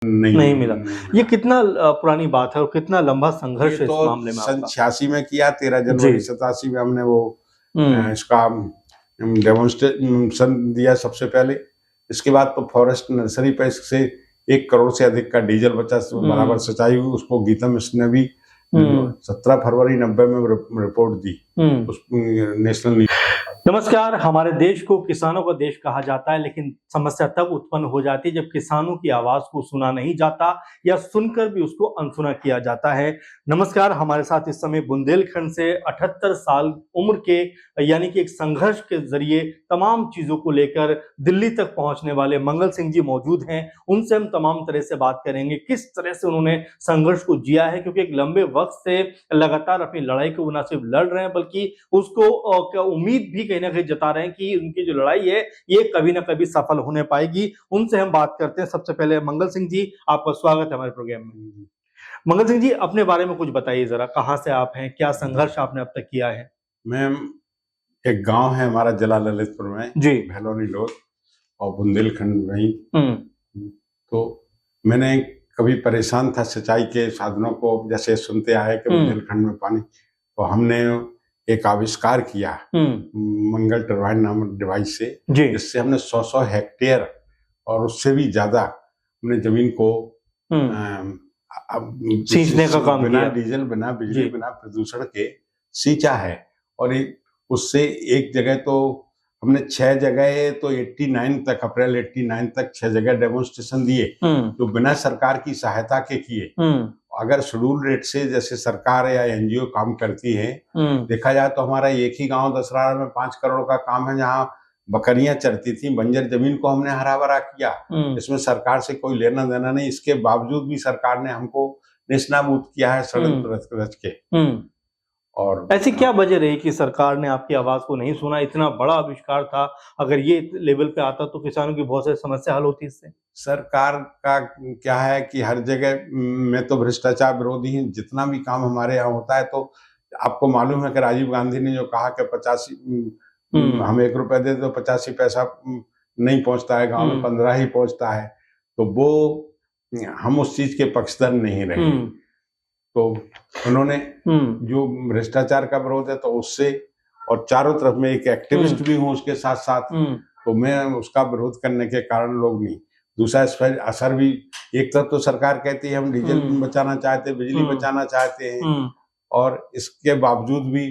नहीं मिला। ये कितना पुरानी बात है और कितना लंबा संघर्ष है इस तो मामले में सन आपका? 86 में किया, 13 जनवरी 87 में हमने वो इसका डेमोन्स्ट्रेशन दिया सबसे पहले। इसके बाद तो फॉरेस्ट नर्सरी पे इससे 1 करोड़ से अधिक का डीजल बचा, बराबर सिंचाई हुई। उसको गीतम मिश्र ने भी 17 फरवरी 90 में रिपोर्ट दी उस नेशनल। नमस्कार। हमारे देश को किसानों का देश कहा जाता है, लेकिन समस्या तब उत्पन्न हो जाती है जब किसानों की आवाज को सुना नहीं जाता या सुनकर भी उसको अनसुना किया जाता है। नमस्कार। हमारे साथ इस समय बुंदेलखंड से 78 साल उम्र के, यानी कि एक संघर्ष के जरिए तमाम चीजों को लेकर दिल्ली तक पहुंचने वाले मंगल सिंह जी मौजूद हैं। उनसे हम तमाम तरह से बात करेंगे, किस तरह से उन्होंने संघर्ष को जिया है, क्योंकि एक लंबे वक्त से लगातार अपनी लड़ाई को न सिर्फ लड़ रहे हैं बल्कि उसको उम्मीद भी कहीं ना कहीं जता रहे हैं कि उनकी जो लड़ाई है ये कभी ना कभी सफल होने पाएगी। उनसे हम बात करते हैं। सबसे पहले मंगल सिंह जी, आपका स्वागत है हमारे प्रोग्राम में। मंगल सिंह जी, अपने बारे में कुछ बताइए जरा, कहाँ से आप हैं, क्या संघर्ष आपने अब तक किया है? मैं, एक गांव है हमारा जिला ललितपुर में जी, भैलोनी लोग, और बुंदेलखंड में ही। तो मैंने कभी परेशान था सिंचाई के साधनों को, जैसे सुनते आए कि बुंदेलखंड में पानी, तो हमने एक आविष्कार किया मंगल टरबाइन नामक डिवाइस से, जिससे हमने 100 हेक्टेयर और उससे भी ज्यादा हमने जमीन को सींचने का काम बिना किया, डीजल, बिना बिजली, बिना प्रदूषण के सींचा है। और उससे एक जगह तो हमने 6 जगह तो 89 तक, अप्रैल 89 तक 6 जगह डेमोन्स्ट्रेशन दिए, जो बिना सरकार की सहायता के किए। अगर शेड्यूल रेट से जैसे सरकार या एनजीओ काम करती है, देखा जाए तो हमारा एक ही गांव दसरारा में 5 करोड़ का काम है, जहां बकरियां चरती थी, बंजर जमीन को हमने हरा भरा किया। इसमें सरकार से कोई लेना देना नहीं। इसके बावजूद भी सरकार ने हमको नेस्तनाबूद किया है षड्यंत्र रच के। और ऐसी क्या वजह रही कि सरकार ने आपकी आवाज को नहीं सुना? इतना बड़ा आविष्कार था, अगर ये लेवल पे आता तो किसानों की बहुत सारी समस्या हल होती इससे। सरकार का क्या है कि हर जगह मैं तो भ्रष्टाचार विरोधी हूँ। जितना भी काम हमारे यहाँ होता है, तो आपको मालूम है कि राजीव गांधी ने जो कहा कि 85 हम 1 रुपए दे तो 85 पैसा नहीं पहुंचता है, गांव में 15 ही पहुंचता है। तो वो हम उस चीज के पक्षधर नहीं रहे। तो उन्होंने जो भ्रष्टाचार का विरोध है, तो उससे, और चारों तरफ में एक एक्टिविस्ट भी हूँ उसके साथ साथ, तो मैं उसका विरोध करने के कारण लोग नहीं। दूसरा इस पर असर भी, एक तरफ तो सरकार कहती है हम डीजल बचाना चाहते हैं, बिजली बचाना चाहते हैं, और इसके बावजूद भी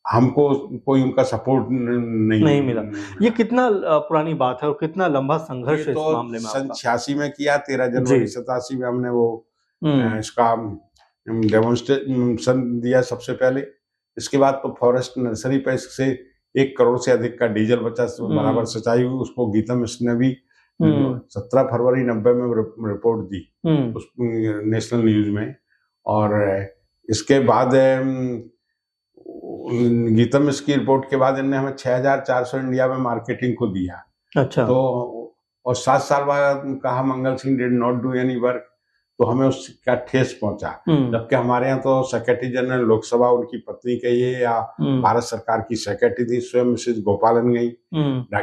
हमको कोई उनका सपोर्ट नहीं मिला। ये कितना पुरानी बात है और कितना लंबा संघर्ष है इस तो मामले में सन आपका? 86 में किया, 13 जनवरी 87 में हमने वो इसका डेमोन्स्ट्रेशन दिया सबसे पहले। इसके बाद तो फॉरेस्ट नर्सरी पे इससे 1 करोड़ से अधिक का डीजल बचा, बराबर सिंचाई हुई। उसको गीतम मिश्र ने भी 17 फरवरी 90 में रिपोर्ट दी उस नेशनल न्यूज में। और इसके बाद गीतम मिश्र की रिपोर्ट के बाद इन्होंने हमें 6400 इंडिया में मार्केटिंग को दिया। अच्छा। तो और 7 साल बाद कहा Mangal Singh did not do any work, तो हमें उसका ठेस पहुंचा। जबकि हमारे यहाँ तो सेक्रेटरी जनरल लोकसभा उनकी पत्नी कही है, या भारत सरकार की सेक्रेटरी थी स्वयं मिसेज गोपालन गई,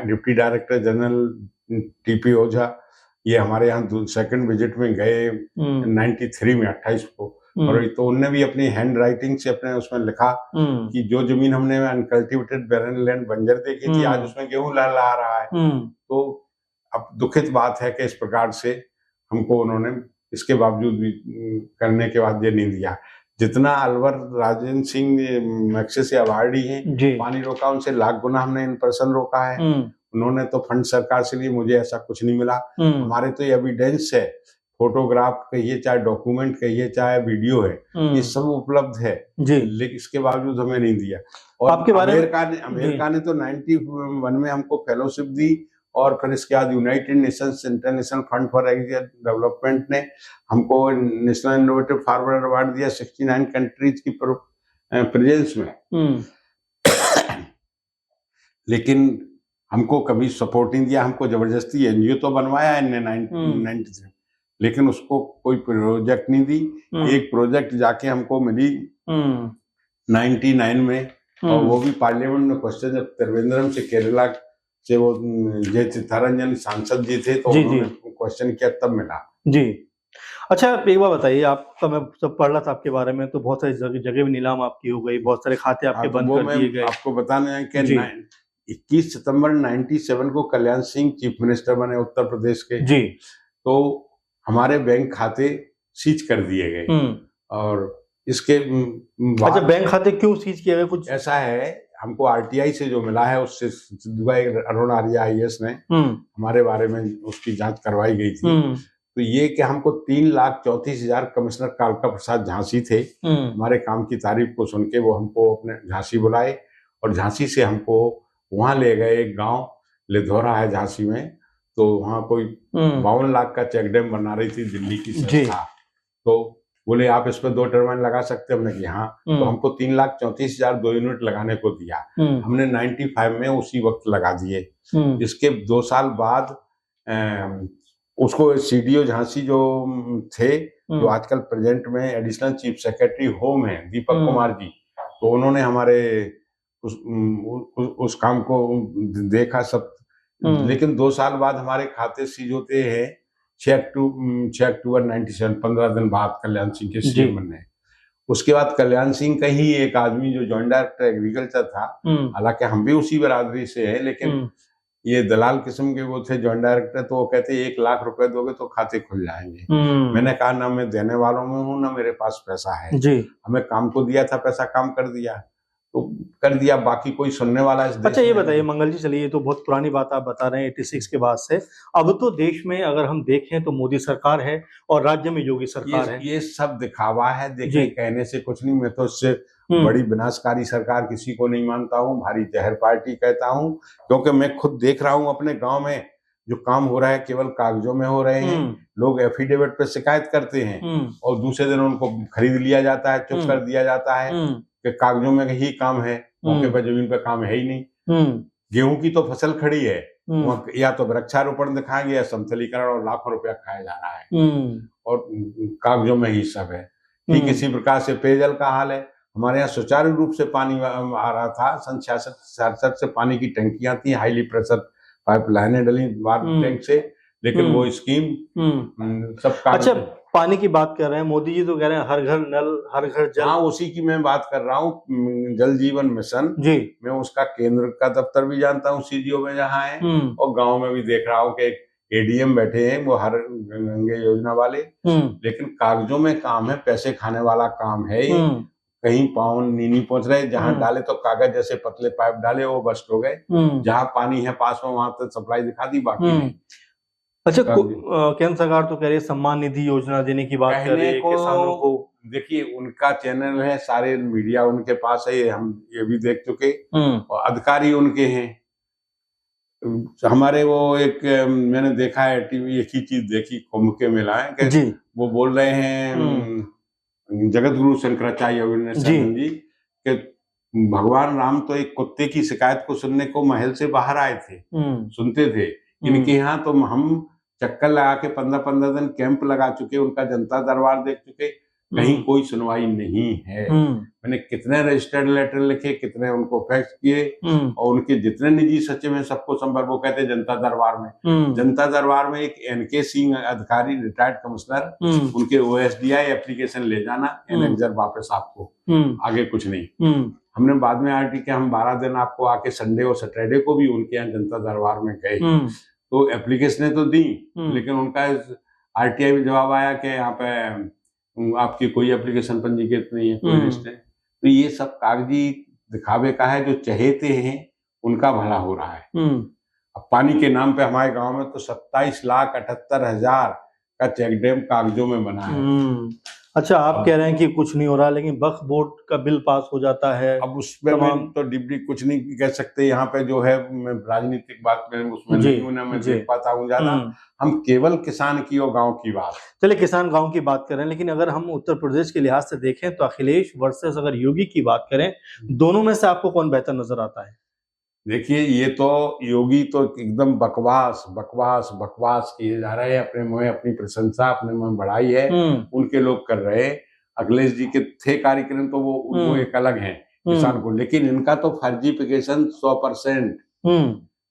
डिप्टी डायरेक्टर जनरल टीपी ओझा, ये हमारे यहाँ सेकंड विजिट में गए 93 में 28 को। और तो उनने भी अपनी हैंड राइटिंग से अपने उसमें लिखा कि जो जमीन हमने अनकल्टिवेटेड बैरन लैंड बंजर देखी थी, आज उसमें गेहूं लहला रहा है। तो अब दुखित बात है कि इस प्रकार से हमको उन्होंने इसके बावजूद भी करने के बाद ये नहीं दिया। जितना अलवर राजेंद्र सिंह मैक्सेस से अवार्डी हैं, पानी रोका, उनसे लाख गुना हमने इन पर्सन रोका है। उन्होंने तो फंड सरकार से लिए, मुझे ऐसा कुछ नहीं मिला। हमारे तो एविडेंस है, फोटोग्राफ कहिए, चाहे डॉक्यूमेंट कहिए, चाहे वीडियो है, ये सब उपलब्ध है, लेकिन इसके बावजूद हमें नहीं दिया। और आपके बारे अमेरिका ने तो 91 में हमको फेलोशिप दी, और फिर इसके बाद United Nations international fund for development ने हमको नेशनल इनोवेटिव फार्मर अवार्ड दिया 69 कंट्रीज की प्रेजेंस में। लेकिन हमको कभी सपोर्ट नहीं दिया। हमको जबरदस्ती एनजीओ तो बनवाया इनने 93, लेकिन उसको कोई प्रोजेक्ट नहीं दी। एक प्रोजेक्ट जाके हमको मिली 99 में, और वो भी पार्लियामेंट में क्वेश्चन जब त्रिवेंद्रम से केरला से वो जय चित्तरंजन सांसद जी थे, तो जी, उन्होंने क्वेश्चन किया तब मिला। जी। अच्छा, एक बात बताइए, आपका मैं सब पढ़ रहा था आपके बारे में, तो बहुत सारी जगह भी नीलाम आपकी हो गई, बहुत सारे खाते आपके हाँ, तो बंद वो कर मैं दिए गए। आपको बताने हैं कि जी 21 सितंबर 97 को कल्याण सिंह चीफ मिनिस्टर बने उत्तर प्रदेश के, जी। तो हमारे बैंक खाते सीज कर दिए गए। और इसके अच्छा, बाद बैंक खाते क्यों सीज किए गए कुछ? ऐसा है, हमको आरटीआई से जो मिला है उससे दुबई अरुण आर्या आईएएस ने हमारे बारे में उसकी जांच करवाई गई थी। तो ये कि हमको 3,34,000 कमिश्नर कालका प्रसाद झांसी थे, हमारे काम की तारीफ को सुन के वो हमको अपने झांसी बुलाए और झांसी से हमको वहां ले गए। एक गांव लिधौरा है झांसी में, तो वहां कोई 52 लाख का चेक डैम बना रही थी दिल्ली की संस्था। तो बोले आप इस पर 2 टर्बाइन लगा सकते हैं। हमने कहा हाँ। तो हमको 3,34,000 2 यूनिट लगाने को दिया। हमने 95 में उसी वक्त लगा दिए। इसके 2 साल बाद उसको सीडीओ झांसी जो थे, जो आजकल प्रेजेंट में एडिशनल चीफ सेक्रेटरी होम है, दीपक कुमार जी, तो उन्होंने हमारे उस काम को देखा सब। लेकिन 2 साल बाद हमारे खाते सीज होते हैं 6 अक्टूबर 97, 15 दिन बाद कल्याण सिंह के सीएम बनने। उसके बाद कल्याण सिंह का ही एक आदमी जो जॉइंट डायरेक्टर एग्रीकल्चर था, हालांकि हम भी उसी बरादरी से हैं, लेकिन ये दलाल किस्म के वो थे जॉइंट डायरेक्टर, तो वो कहते 1 लाख रुपए दोगे तो खाते खुल जाएंगे। मैंने कहा ना मैं देने वालों में हूँ ना मेरे पास पैसा है जी। हमें काम को दिया था पैसा, काम कर दिया तो कर दिया, बाकी कोई सुनने वाला इस देश। अच्छा ये बताइए मंगल जी, चलिए ये तो बहुत पुरानी बात आप बता रहे हैं 86 के बाद से। अब तो देश में अगर हम देखें तो मोदी सरकार है और राज्य में योगी सरकार है। ये सब दिखावा है, देखिए कहने से कुछ नहीं। मैं तो इससे बड़ी विनाशकारी सरकार किसी को नहीं मानता हूँ, भारी जहर पार्टी कहता हूँ, क्योंकि मैं खुद देख रहा हूँ अपने गांव में जो काम हो रहा है केवल कागजों में हो रहे हैं। लोग एफिडेविट पे शिकायत करते हैं और दूसरे दिन उनको खरीद लिया जाता है, चुप कर दिया जाता है कि कागजों में ही काम है, मौके पर जमीन पे काम है ही नहीं। गेहूं की तो फसल खड़ी है, या तो वृक्षारोपण दिखाएंगे या समतलीकरण, और लाखों रुपया खाया जा रहा है और कागजों में ही सब है। ठीक इसी प्रकार से पेयजल का हाल है। हमारे यहाँ सुचारू रूप से पानी आ रहा था। सन 66-67 से पानी की टंकियां थी, हाईली प्रेशर पाइपलाइनें डली वाटर टैंक से, लेकिन वो स्कीम सब। अच्छा, पानी की बात कर रहे हैं, मोदी जी तो कह रहे हैं हर घर नल हर घर जल। हाँ, उसी की मैं बात कर रहा हूँ, जल जीवन मिशन जी। मैं उसका केंद्र का दफ्तर भी जानता हूँ, सीडीओ में जहाँ है, और गांव में भी देख रहा हूँ कि एडीएम बैठे हैं वो हर गंगे योजना वाले, लेकिन कागजों में काम है, पैसे खाने वाला काम है। कहीं पाँव नहीं पहुंच रहे, जहां डाले तो कागज जैसे पतले पाइप डाले वो बस्ट हो गए, जहां पानी है पास में वहां तक सप्लाई दिखा दी, बाकी नहीं। अच्छा, केंद्र सरकार तो कह रही है सम्मान निधि योजना देने की बात कर रही है किसानों को। देखिए उनका चैनल है, सारे मीडिया उनके पास है, हम ये भी देख चुके, और अधिकारी उनके हैं। हमारे वो एक मैंने देखा है टीवी, एक ही चीज देखी कुंभ के मेला है कि वो बोल रहे हैं जगत गुरु शंकराचार्य जी के भगवान राम तो एक कुत्ते की शिकायत को सुनने को महल से बाहर आए थे, सुनते थे। इनके यहाँ तो हम चक्कर लगा के 15-15 दिन कैंप लगा चुके, उनका जनता दरबार देख चुके, कहीं कोई सुनवाई नहीं है। मैंने कितने रजिस्टर्ड लेटर लिखे, कितने उनको फैक्स किए, और उनके जितने निजी सचिव हैं सबको संपर्क, वो कहते जनता दरबार में। जनता दरबार में एक एनके सिंह अधिकारी, रिटायर्ड कमिश्नर, उनके ओएसडीआई एप्लीकेशन ले जाना, एनेक्जर वापस आपको, आगे कुछ नहीं। हमने बाद में आरटी के हम 12 दिन आपको आके संडे और सैटरडे को भी उनके यहाँ जनता दरबार में गए, तो एप्लीकेशनें तो दी, लेकिन उनका आरटीआई में जवाब आया कि यहाँ पे आपकी कोई एप्लीकेशन पंजीकृत नहीं है, कोई लिस्ट है। तो ये सब कागजी दिखावे का है, जो चहेते हैं उनका भला हो रहा है। अब पानी के नाम पे हमारे गांव में तो 27,78,000 का चेक डैम कागजों में बना है। अच्छा, आप कह रहे हैं कि कुछ नहीं हो रहा, लेकिन वक्फ बोर्ड का बिल पास हो जाता है। अब उसमें मैं तो डिप्टी कुछ नहीं कह सकते, यहाँ पे जो है राजनीतिक बात में उसमें नहीं हूं ना, मैं देख पाता हूँ ज्यादा। हम केवल किसान की और गांव की बात, चलिए किसान गांव की बात करें, लेकिन अगर हम उत्तर प्रदेश के लिहाज से देखें तो अखिलेश वर्सेस अगर योगी की बात करें, दोनों में से आपको कौन बेहतर नजर आता है? देखिए ये तो योगी तो एकदम बकवास बकवास बकवास किए जा रहे हैं, अपने मुंह अपनी प्रशंसा, अपने मुंह बढ़ाई है, उनके लोग कर रहे हैं। अखिलेश जी के थे कार्यक्रम तो वो एक अलग है किसान को, लेकिन इनका तो फर्जीफिकेशन 100%।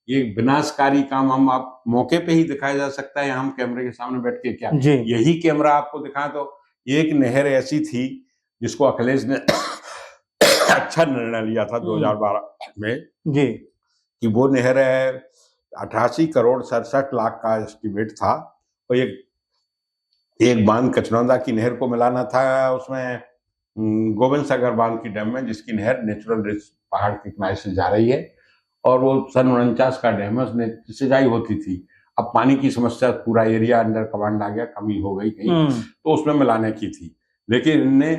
ये विनाशकारी काम हम आप मौके पे ही दिखाया जा सकता है, हम कैमरे के सामने बैठ के क्या जी यही कैमरा आपको दिखाए तो एक नहर ऐसी थी जिसको अखिलेश ने अच्छा निर्णय लिया था 2012 में जी कि वो नहर है 88 करोड़ 67 लाख का एस्टिमेट था और एक बांध कचरौंदा की नहर को मिलाना था उसमें गोविंद सागर बांध की डैम में, जिसकी नहर नेचुरल रिच पहाड़ के किनारे से जा रही है और वो सन 49 का डैम है, उसने सिंचाई होती थी। अब पानी की समस्या पूरा एरिया अंडर कमांड आ गया, कमी हो गई कहीं, तो उसमें मिलाने की थी, लेकिन इनने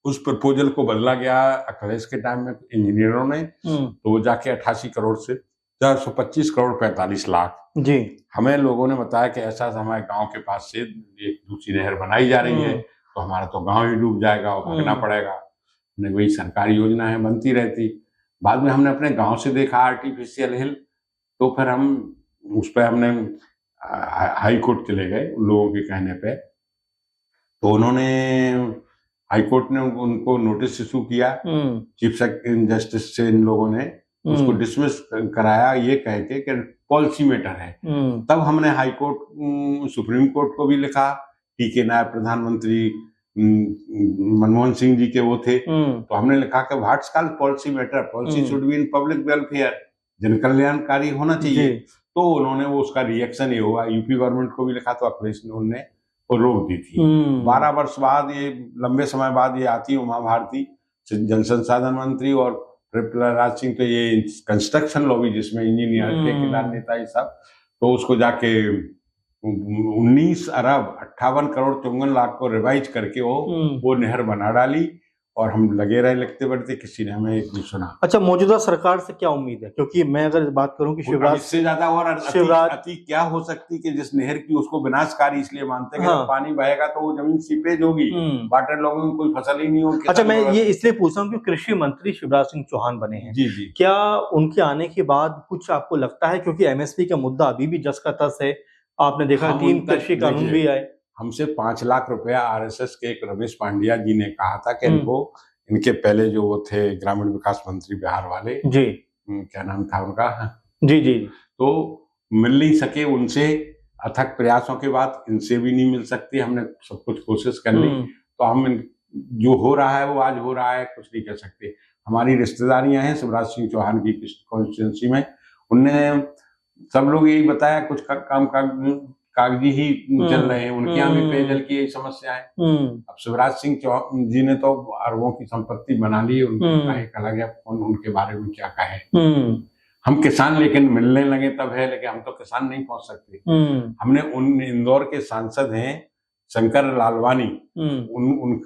उस प्रपोजल को बदला गया अखिलेश के टाइम में इंजीनियरों ने, तो वो जाके 88 करोड़ से 425 करोड़ 45 लाख। जी हमें लोगों ने बताया कि ऐसा हमारे गांव के पास से एक दूसरी नहर बनाई जा रही है तो हमारा तो गांव ही डूब जाएगा और भागना पड़ेगा। हमने वही सरकारी योजना है बनती रहती। बाद में हमने अपने गांव से देखा आर्टिफिशियल हिल, तो फिर हम उस पर हमने हाई कोर्ट चले गए लोगों के कहने पे, तो उन्होंने हाई कोर्ट ने उनको नोटिस इशू किया, चीफ जस्टिस से इन लोगों ने उसको डिसमिस कराया ये कह के कि पॉलिसी मैटर है। तब हमने हाई कोर्ट सुप्रीम कोर्ट को भी लिखा, टीके नायब प्रधानमंत्री मनमोहन सिंह जी के वो थे, तो हमने लिखा कि what's called policy matter, policy should be in public welfare, जन कल्याणकारी होना चाहिए। तो उन्होंने वो उसका रिएक्शन ये हुआ, यूपी गवर्नमेंट को भी लिखा तो अखिलेश ने उन्होंने वो रोक दी थी। 12 वर्ष बाद ये लंबे समय बाद ये आती उमा भारती जल संसाधन मंत्री और प्रहलाद सिंह, तो ये कंस्ट्रक्शन लॉबी जिसमें इंजीनियर ठेकेदार नेता ये सब, तो उसको जाके 19 अरब 58 करोड़ 54 लाख को रिवाइज करके वो नहर बना डाली और हम लगे रहे लिखते बढ़ते, किसी ने हमें एक नहीं सुना। अच्छा, मौजूदा सरकार से क्या उम्मीद है? क्योंकि मैं अगर बात करूं कि शिवराज इससे ज्यादा और अति क्या हो सकती कि जिस नहर की उसको विनाशकारी इसलिए मानते हैं कि पानी बहेगा तो वो जमीन सीपेज होगी, वाटर लॉगिंग में कोई फसल ही नहीं होगी। अच्छा, मैं ये इसलिए पूछ रहा हूँ कि कृषि मंत्री शिवराज सिंह चौहान बने हैं, जी जी, क्या उनके आने के बाद कुछ आपको लगता है, क्योंकि एमएसपी का मुद्दा अभी भी जस का तस है, आपने देखा 3 कृषि कानून भी आए, हमसे 5 लाख रुपया आरएसएस के एक रमेश पांड्या जी ने कहा था कि इनको, इनके पहले जो वो थे ग्रामीण विकास मंत्री बिहार वाले, जी क्या नाम था उनका, जी जी, तो मिल नहीं सके उनसे, अथक प्रयासों के बाद इनसे भी नहीं मिल सकती, हमने सब कुछ कोशिश कर ली, तो हम जो हो रहा है वो आज हो रहा है, कुछ नहीं कर सकते। हमारी रिश्तेदारियां हैं शिवराज सिंह चौहान की कॉन्स्टिट्यूंसी में, उनने सब लोग यही बताया कुछ काम कागजी ही चल रहे हैं, उनके यहाँ भी पेयजल की यही समस्या है। अब शिवराज सिंह चौहान जी ने तो अरबों की संपत्ति बना ली, उनका एक अलग है, उनके बारे में क्या कहे। हम किसान लेकिन मिलने लगे तब है, लेकिन हम तो किसान नहीं पहुंच सकते। हमने इंदौर के सांसद हैं शंकर लालवानी,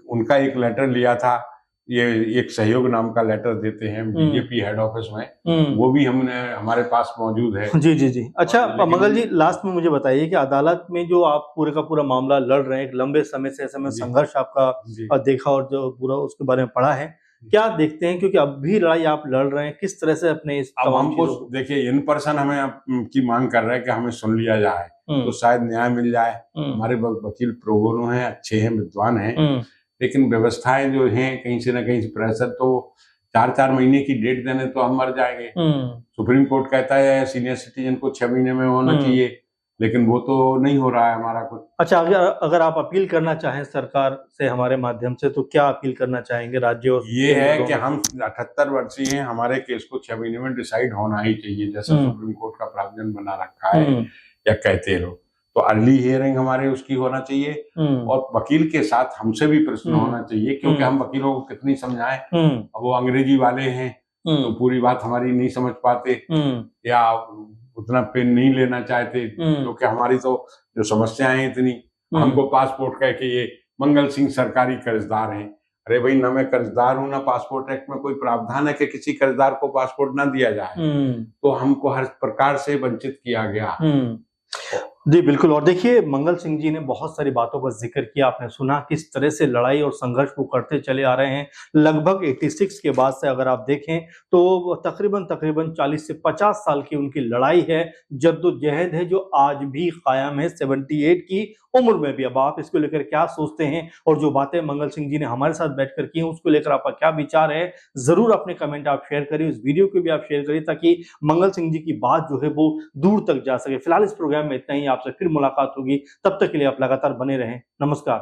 उनका एक लेटर लिया था, ये एक सहयोग नाम का लेटर देते हैं बीजेपी हेड ऑफिस में, वो भी हमने हमारे पास मौजूद है। जी जी जी। अच्छा मंगल जी, लास्ट में मुझे बताइए कि अदालत में जो आप पूरे का पूरा मामला लड़ रहे हैं, एक लंबे समय से ऐसे में संघर्ष आपका देखा और जो पूरा उसके बारे में पढ़ा है, क्या देखते हैं, क्योंकि अब भी लड़ाई आप लड़ रहे हैं, किस तरह से अपने इस हमको देखिए इन पर्सन हमें की मांग कर रहे हैं कि हमें सुन लिया जाए, तो शायद न्याय मिल जाए। हमारे वकील प्रो बोनो हैं, अच्छे हैं, विद्वान हैं, लेकिन व्यवस्थाएं जो हैं कहीं से ना कहीं से प्रेशर, तो 4-4 महीने की डेट देने तो हम मर जाएंगे। सुप्रीम कोर्ट कहता है सीनियर सिटीजन को 6 महीने में होना चाहिए, लेकिन वो तो नहीं हो रहा है हमारा कुछ। अच्छा, अगर आप अपील करना चाहें सरकार से हमारे माध्यम से, तो क्या अपील करना चाहेंगे राज्य और? ये है कि हम 78 वर्षीय हैं, हमारे केस को 6 महीने में डिसाइड होना ही चाहिए, जैसा सुप्रीम कोर्ट का प्रावधान बना रखा है या कहते लोग, तो अर्ली हियरिंग हमारे उसकी होना चाहिए और वकील के साथ हमसे भी प्रश्न होना चाहिए, क्योंकि हम वकीलों को कितनी समझाएं, अब वो अंग्रेजी वाले हैं तो पूरी बात हमारी नहीं समझ पाते या उतना पेन नहीं लेना चाहते, क्योंकि हमारी तो जो समस्याएं इतनी, हमको पासपोर्ट कह के ये मंगल सिंह सरकारी कर्जदार हैं। अरे भाई, ना मैं कर्जदार हूं, ना पासपोर्ट एक्ट में कोई प्रावधान है कि किसी कर्जदार को पासपोर्ट ना दिया जाए, तो हमको हर प्रकार से वंचित किया गया। जी बिल्कुल। और देखिए, मंगल सिंह जी ने बहुत सारी बातों का जिक्र किया। आपने सुना किस तरह से लड़ाई और संघर्ष वो करते चले आ रहे हैं। लगभग 86 के बाद से अगर आप देखें तो तकरीबन 40 से 50 साल की उनकी लड़ाई है, जद्दोजहद है, जो आज भी कायम है 78 की उम्र में भी। अब आप इसको लेकर क्या सोचते हैं और जो बातें मंगल सिंह जी ने हमारे साथ बैठकर की हैं उसको लेकर आपका क्या विचार है, जरूर अपने कमेंट आप शेयर करिए। इस वीडियो को भी आप शेयर करिए ताकि मंगल सिंह जी की बात जो है वो दूर तक जा सके। फिलहाल इस प्रोग्राम में इतना ही, आपसे फिर मुलाकात होगी। तब तक के लिए आप लगातार बने रहें। नमस्कार।